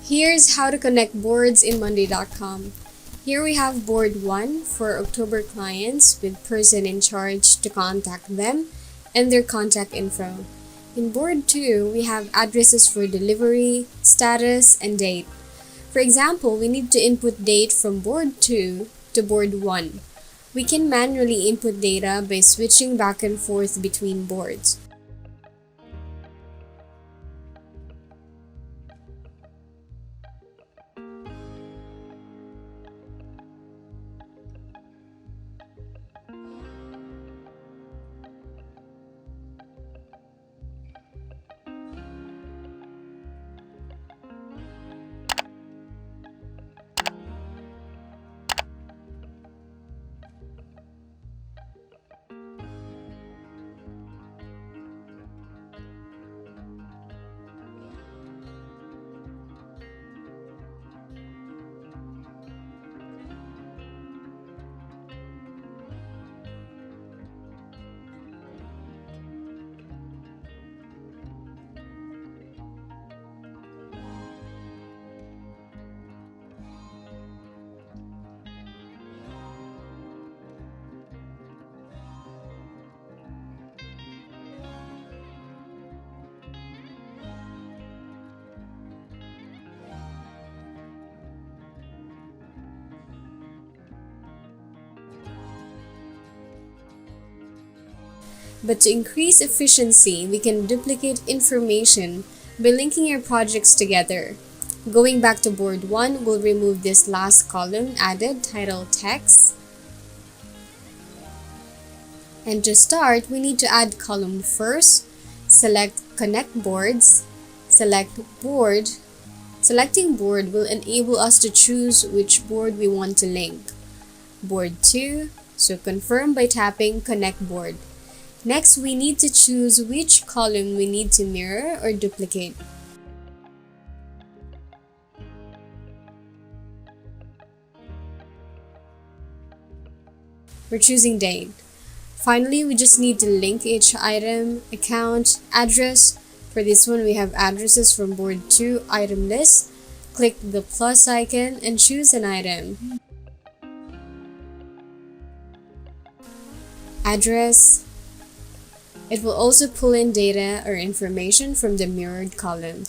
Here's how to connect boards in Monday.com. Here we have board 1 for October clients with person in charge to contact them and their contact info. In board 2, we have addresses for delivery, status, and date. For example, we need to input date from board 2 to board 1. We can manually input data by switching back and forth between boards. But to increase efficiency, we can duplicate information by linking your projects together. Going back to board 1, we'll remove this last column added, title text. And to start, we need to add column first. Select Connect Boards. Select Board. Selecting board will enable us to choose which board we want to link. Board 2, so confirm by tapping Connect Board. Next, we need to choose which column we need to mirror or duplicate. We're choosing date. Finally, we just need to link each item, account, address. For this one, we have addresses from board 2 item list. Click the plus icon and choose an item. Address. It will also pull in data or information from the mirrored column.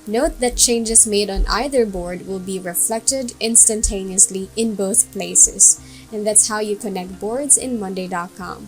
Note that changes made on either board will be reflected instantaneously in both places. And that's how you connect boards in Monday.com.